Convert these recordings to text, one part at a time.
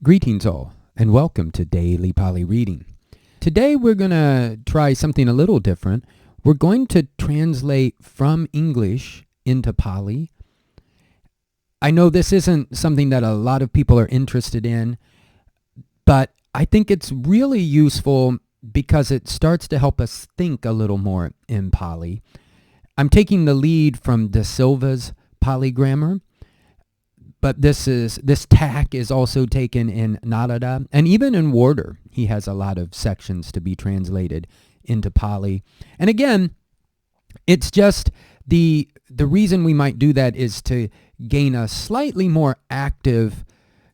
Greetings all, and welcome to Daily Pali Reading. Today we're going to try something a little different. We're going to translate from English into Pali. I know this isn't something that a lot of people are interested in, but I think it's really useful because it starts to help us think a little more in Pali. I'm taking the lead from De Silva's Pali grammar, but this tack is also taken in Narada, and even in Warder. He has a lot of sections to be translated into Pali. And again, it's just the reason we might do that is to gain a slightly more active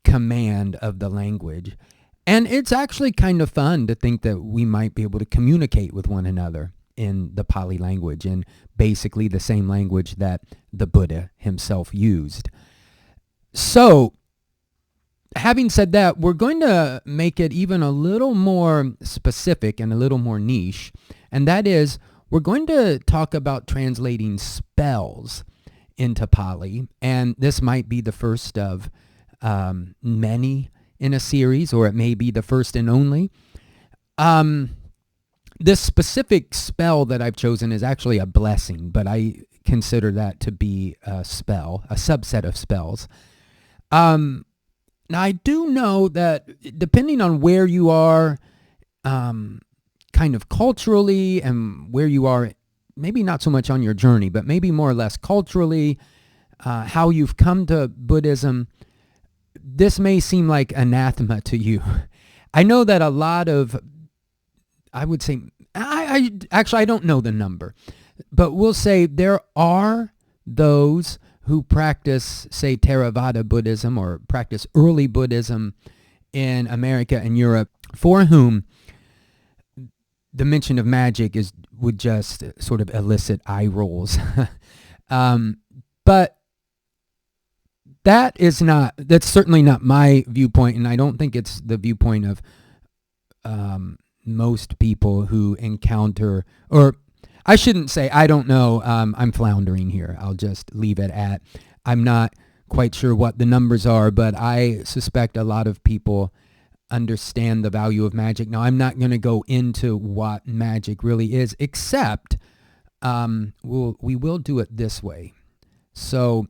command of the language. And it's actually kind of fun to think that we might be able to communicate with one another in the Pali language, in basically the same language that the Buddha himself used. So, having said that, we're going to make it even a little more specific and a little more niche, and that is, we're going to talk about translating spells into Pali, and this might be the first of many in a series, or it may be the first and only. This specific spell that I've chosen is actually a blessing, but I consider that to be a spell, a subset of spells. Now, I do know that depending on where you are kind of culturally and where you are, maybe not so much on your journey, but maybe more or less culturally, how you've come to Buddhism, this may seem like anathema to you. I know that a lot of, I would say, I don't know the number, but we'll say there are those who practice, say, Theravada Buddhism or practice early Buddhism in America and Europe, for whom the mention of magic would just sort of elicit eye rolls. But that's certainly not my viewpoint, and I don't think it's the viewpoint of most people who encounter, or I shouldn't say, I don't know, I'm floundering here. I'll just leave it at, I'm not quite sure what the numbers are, but I suspect a lot of people understand the value of magic. Now, I'm not going to go into what magic really is, except we will do it this way. So,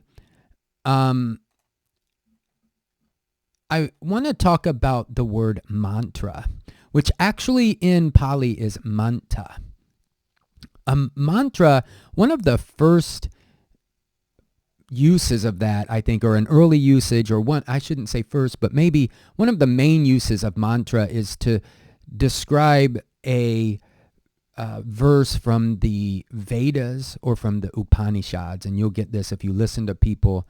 I want to talk about the word mantra, which actually in Pali is manta. A mantra, one of the first uses of that, I think, or an early usage, or one, I shouldn't say first, but maybe one of the main uses of mantra is to describe a verse from the Vedas or from the Upanishads. And you'll get this if you listen to people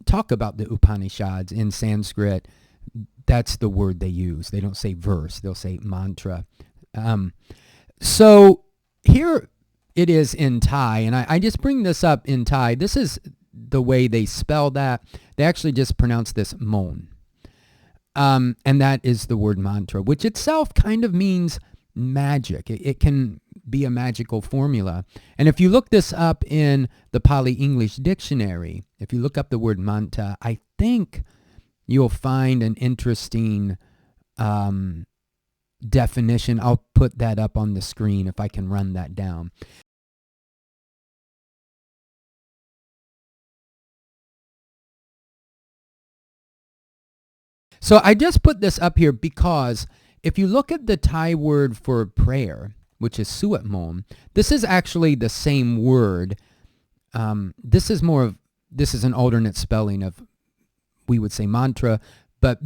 talk about the Upanishads in Sanskrit. That's the word they use. They don't say verse. They'll say mantra. So here it is in Thai, and I just bring this up in Thai. This is the way they spell that. They actually just pronounce this mon. And that is the word mantra, which itself kind of means magic. It can be a magical formula. And if you look this up in the Pali English dictionary, if you look up the word manta, I think you'll find an interesting definition. I'll put that up on the screen if I can run that down. So I just put this up here because if you look at the Thai word for prayer, which is suat mom, this is actually the same word. This is an alternate spelling of, we would say mantra, but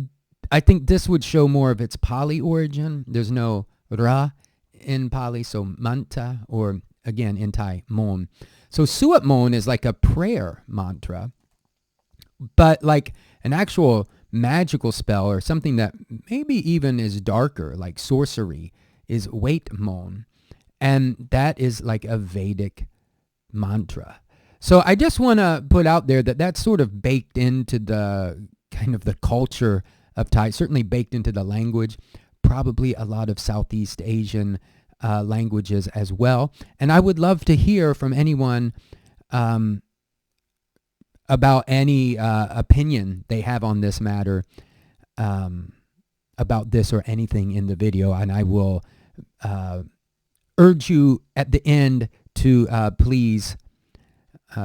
I think this would show more of its Pali origin. There's no ra in Pali, so manta, or again in Thai, mon. So suat mon is like a prayer mantra, but like an actual magical spell or something that maybe even is darker, like sorcery, is wait mon. And that is like a Vedic mantra. So I just want to put out there that that's sort of baked into the kind of the culture of Thai, certainly baked into the language, probably a lot of Southeast Asian languages as well. And I would love to hear from anyone about any opinion they have on this matter. about this or anything in the video, and I will urge you at the end to please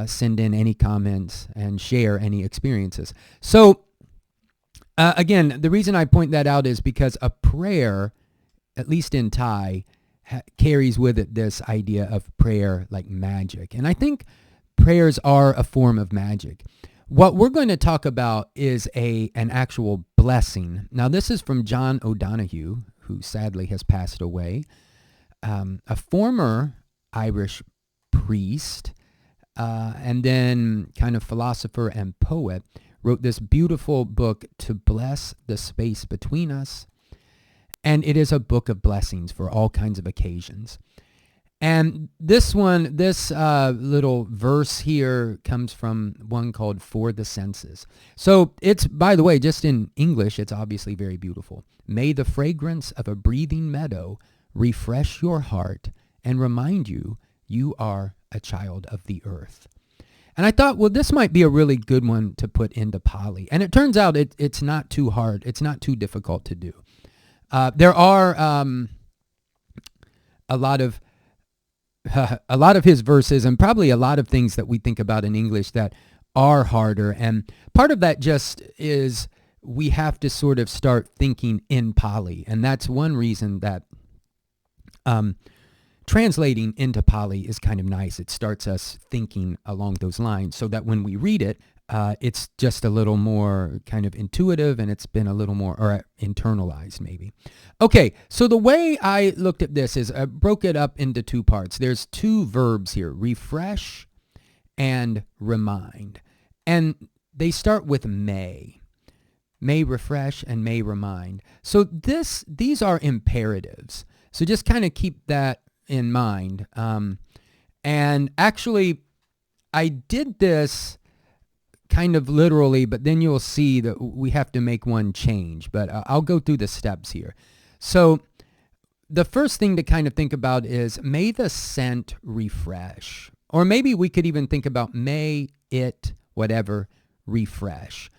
send in any comments and share any experiences. So again, the reason I point that out is because a prayer, at least in Thai, carries with it this idea of prayer like magic. And I think prayers are a form of magic. What we're going to talk about is an actual blessing. Now, this is from John O'Donohue, who sadly has passed away, a former Irish priest, and then kind of philosopher and poet, wrote this beautiful book, To Bless the Space Between Us. And it is a book of blessings for all kinds of occasions. And this little verse here comes from one called For the Senses. So it's, by the way, just in English, it's obviously very beautiful. May the fragrance of a breathing meadow refresh your heart and remind you you are a child of the earth. And I thought, well, this might be a really good one to put into Pali. And it turns out it's not too hard. It's not too difficult to do. There are a lot of his verses, and probably a lot of things that we think about in English that are harder. And part of that just is we have to sort of start thinking in Pali. And that's one reason that translating into Pali is kind of nice. It starts us thinking along those lines so that when we read it, it's just a little more kind of intuitive, and it's been a little more or internalized maybe. Okay, so the way I looked at this is I broke it up into two parts. There's two verbs here, refresh and remind. And they start with may. May refresh and may remind. So these are imperatives. So just kind of keep that in mind. And actually, I did this kind of literally, but then you'll see that we have to make one change. But I'll go through the steps here. So the first thing to kind of think about is may the scent refresh. Or maybe we could even think about may it, whatever, refresh.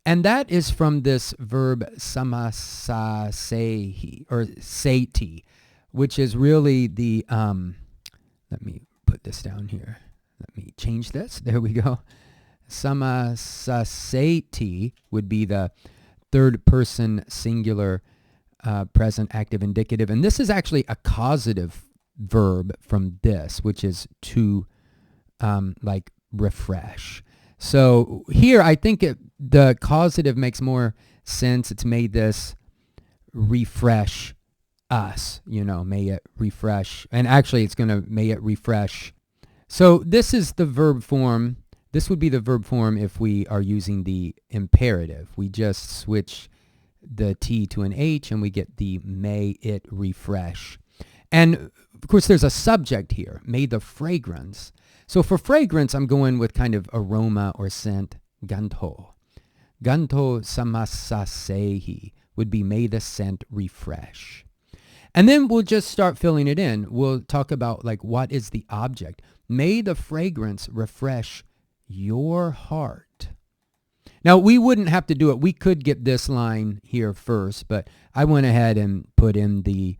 And that is from this verb samasasehi, or sati, which is really the, let me put this down here. Let me change this. There we go. Samasaseti would be the third person singular present active indicative. And this is actually a causative verb from this, which is to like refresh. So here I think the causative makes more sense. It's made this refresh us, may it refresh. And actually it's going to may it refresh. So this is the verb form. This would be the verb form if we are using the imperative. We just switch the T to an H and we get the may it refresh. And of course there's a subject here, may the fragrance. So for fragrance, I'm going with kind of aroma or scent, gantho. Gantho samasasehi would be may the scent refresh. And then we'll just start filling it in. We'll talk about like what is the object. May the fragrance refresh your heart. Now, we wouldn't have to do it. We could get this line here first, but I went ahead and put in the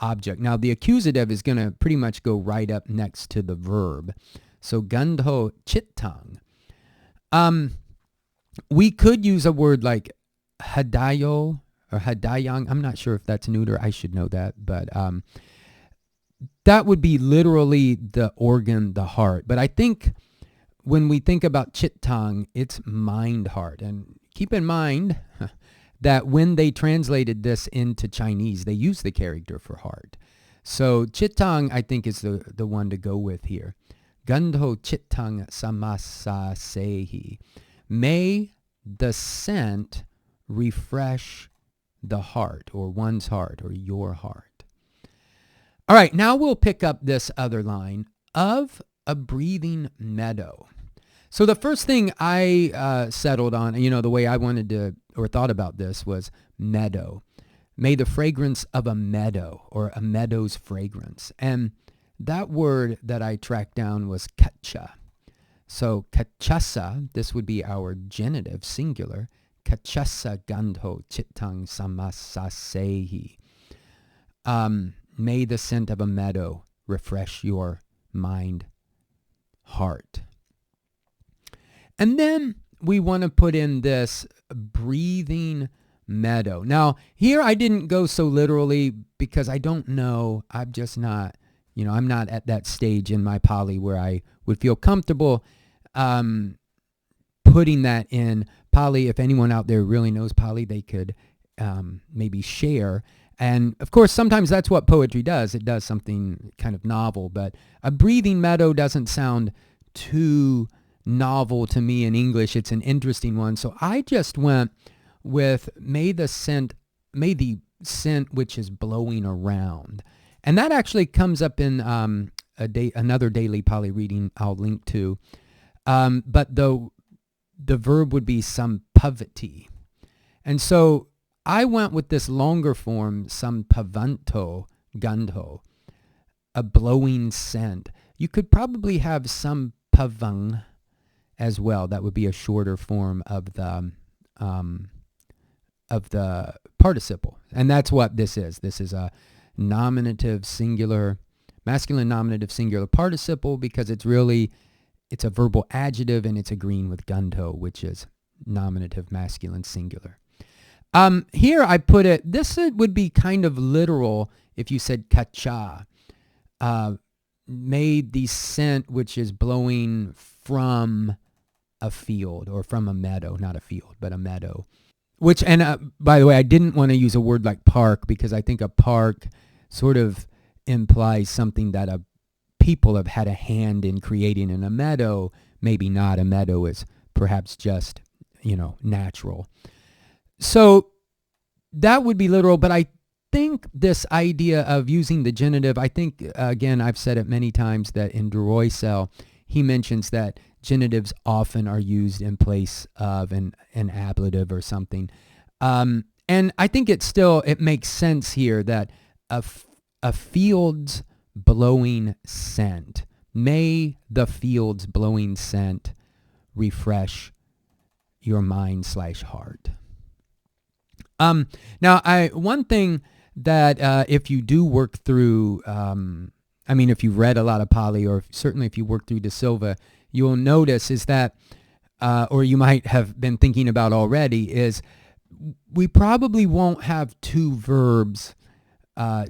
object. Now, the accusative is going to pretty much go right up next to the verb. So, gandho chittang. We could use a word like hadayo or hadayang. I'm not sure if that's neuter. I should know that, but that would be literally the organ, the heart. But I think when we think about chittang, it's mind, heart. And keep in mind that when they translated this into Chinese, they used the character for heart. So chittang, I think, is the one to go with here. Gandho chittang samasasehi. May the scent refresh the heart, or one's heart, or your heart. All right, now we'll pick up this other line, of a breathing meadow. So the first thing I settled on, the way I wanted to or thought about this was meadow. May the fragrance of a meadow, or a meadow's fragrance. And that word that I tracked down was kacha. So kachasa, this would be our genitive, singular. kachasa gandho chittang samasasehi. May the scent of a meadow refresh your mind, heart. And then we want to put in this breathing meadow. Now, here I didn't go so literally because I don't know. I'm just not, I'm not at that stage in my Pali where I would feel comfortable putting that in Pali. If anyone out there really knows Pali, they could maybe share. And of course, sometimes that's what poetry does. It does something kind of novel, but a breathing meadow doesn't sound too novel to me in English. It's an interesting one. So I just went with may the scent which is blowing around. And that actually comes up in another daily Pali reading I'll link to. But the verb would be sampavati. And so I went with this longer form, sampavanto gandho, a blowing scent. You could probably have sampavang as well. That would be a shorter form of the participle. And that's what this is. This is a nominative singular, masculine nominative singular participle because it's a verbal adjective and it's agreeing with gandho, which is nominative masculine singular. Here I put it, this would be kind of literal if you said kacha, made the scent which is blowing from a field or from a meadow, not a field, but a meadow. Which, and by the way, I didn't want to use a word like park because I think a park sort of implies something that people have had a hand in creating, in a meadow, maybe not. A meadow is perhaps just, natural. So that would be literal, but I think this idea of using the genitive, I think, again, I've said it many times that in Duroysel, he mentions that genitives often are used in place of an ablative or something. And I think it makes sense here that a field's blowing scent, may the field's blowing scent refresh your mind/heart. Now, one thing that if you do work through, if you've read a lot of Pali, or certainly if you work through De Silva, you will notice is that, or you might have been thinking about already, is we probably won't have two verbs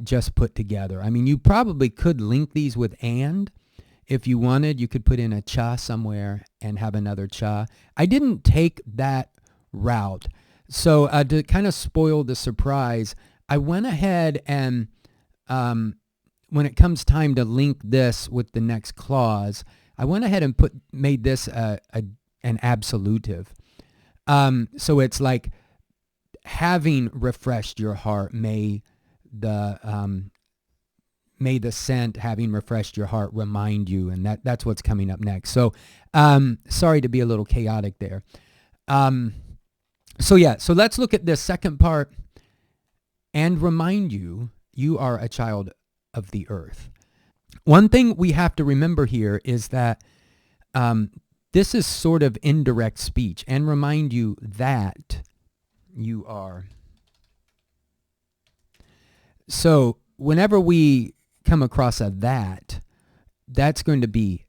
just put together. You probably could link these with and. If you wanted, you could put in a cha somewhere and have another cha. I didn't take that route. So to kind of spoil the surprise, I went ahead and when it comes time to link this with the next clause, I went ahead and made this an absolutive. So it's like, having refreshed your heart, may the scent having refreshed your heart remind you, and that's what's coming up next. So sorry to be a little chaotic there. So let's look at this second part. And remind you, you are a child of the earth. One thing we have to remember here is that this is sort of indirect speech, and remind you that you are. So whenever we come across a that's going to be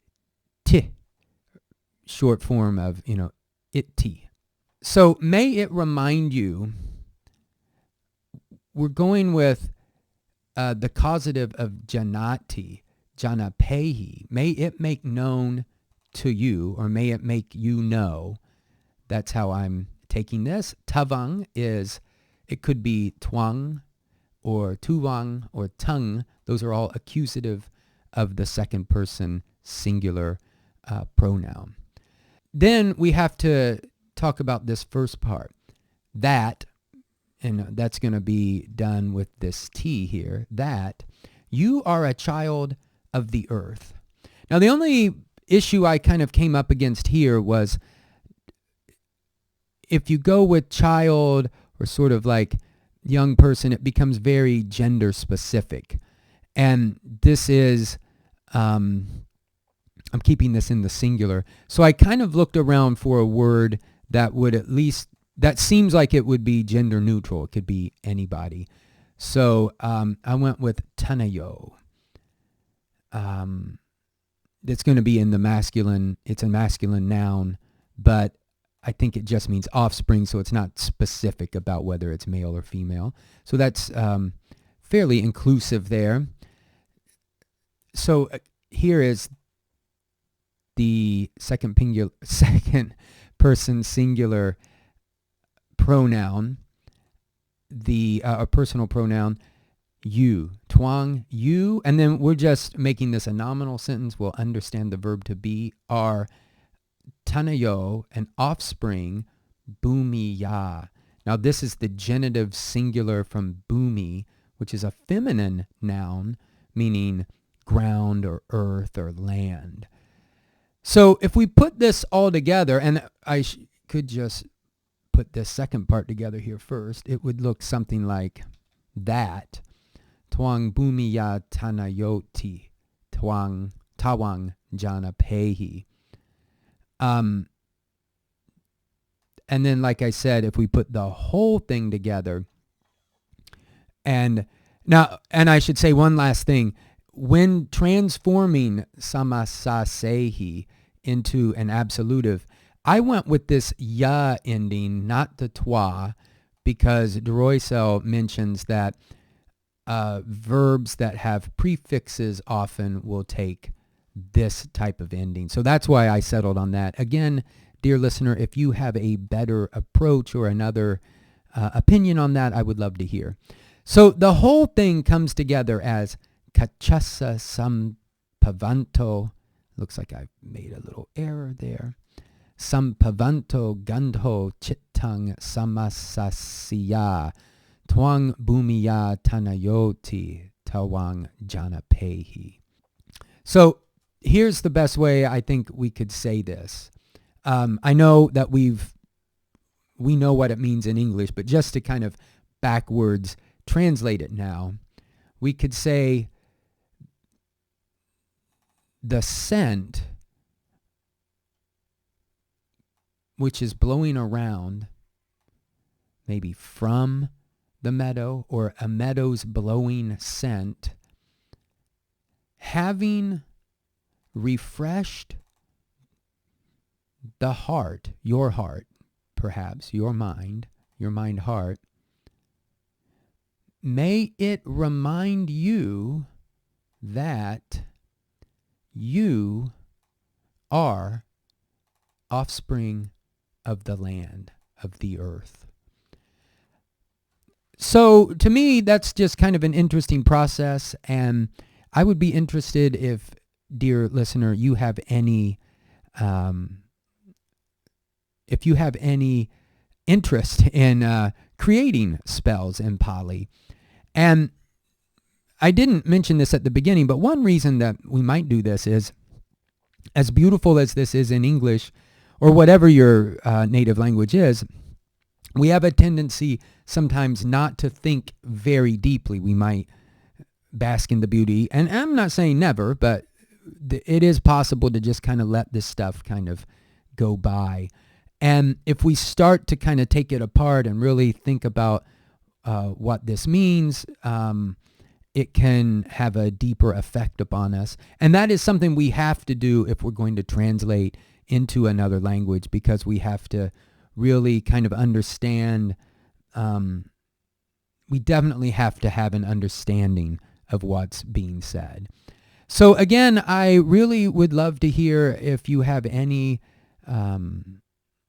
ti, short form of, iti. So may it remind you, we're going with the causative of janati, janapehi. May it make known to you, or may it make you know. That's how I'm taking this. Tavang it could be twang, or tuwang, or tung. Those are all accusative of the second person singular pronoun. Then we have to talk about this first part. That, and that's going to be done with this T here, that you are a child of the earth. Now, the only issue I kind of came up against here was if you go with child or sort of like young person, it becomes very gender specific. And this is, I'm keeping this in the singular. So I kind of looked around for a word that would at least that seems like it would be gender neutral. It could be anybody. So I went with tanayo. It's going to be in the masculine. It's a masculine noun, but I think it just means offspring, so it's not specific about whether it's male or female. So that's fairly inclusive there. So here is the second person singular pronoun, a personal pronoun, you, twang, you, and then we're just making this a nominal sentence. We'll understand the verb to be are tanayo, an offspring, bumiya. Now this is the genitive singular from bumi, which is a feminine noun, meaning ground or earth or land. So if we put this all together, and I could just put this second part together here first, it would look something like that. Twang bumiya tanayoti, tawang jana pehi. And then, like I said, if we put the whole thing together, and I should say one last thing. When transforming samasasehi into an absolutive, I went with this ya ending, not the twa, because de Roysel mentions that verbs that have prefixes often will take this type of ending. So that's why I settled on that. Again, dear listener, if you have a better approach or another opinion on that, I would love to hear. So the whole thing comes together as kachasa sampavanto. Looks like I made a little error there. Sampavanto gandho chittang samasasiya twang bumiya tanayoti tawang janapehi. So here's the best way I think we could say this. I know that we know what it means in English, but just to kind of backwards translate it now, we could say the scent which is blowing around, maybe from the meadow or a meadow's blowing scent, having refreshed the heart, your heart, perhaps, your mind heart, may it remind you that you are offspring of the land, of the earth. So to me, that's just kind of an interesting process, and I would be interested if, dear listener, you have any interest in creating spells in Pali. And I didn't mention this at the beginning, but one reason that we might do this is, as beautiful as this is in English, or whatever your native language is, we have a tendency sometimes not to think very deeply. We might bask in the beauty, and I'm not saying never, but it is possible to just kind of let this stuff kind of go by. And if we start to kind of take it apart and really think about what this means, it can have a deeper effect upon us. And that is something we have to do if we're going to translate into another language, because we have to really kind of understand, we definitely have to have an understanding of what's being said. So again, I really would love to hear if you have any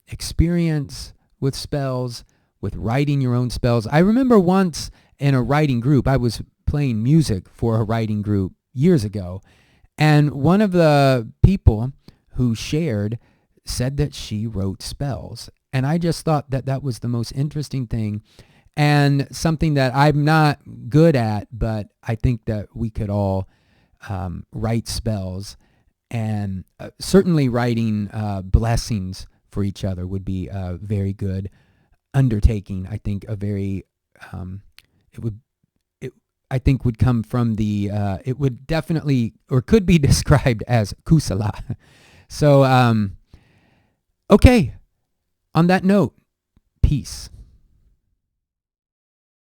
experience with spells, with writing your own spells. I remember once in a writing group, I was playing music for a writing group years ago, and one of the people who shared said that she wrote spells. And I just thought that that was the most interesting thing, and something that I'm not good at, but I think that we could all write spells, and certainly writing blessings for each other would be a very good undertaking. I think a very, I think would come from the, it would definitely, or could be described as kusala. So, okay, on that note, peace. peace.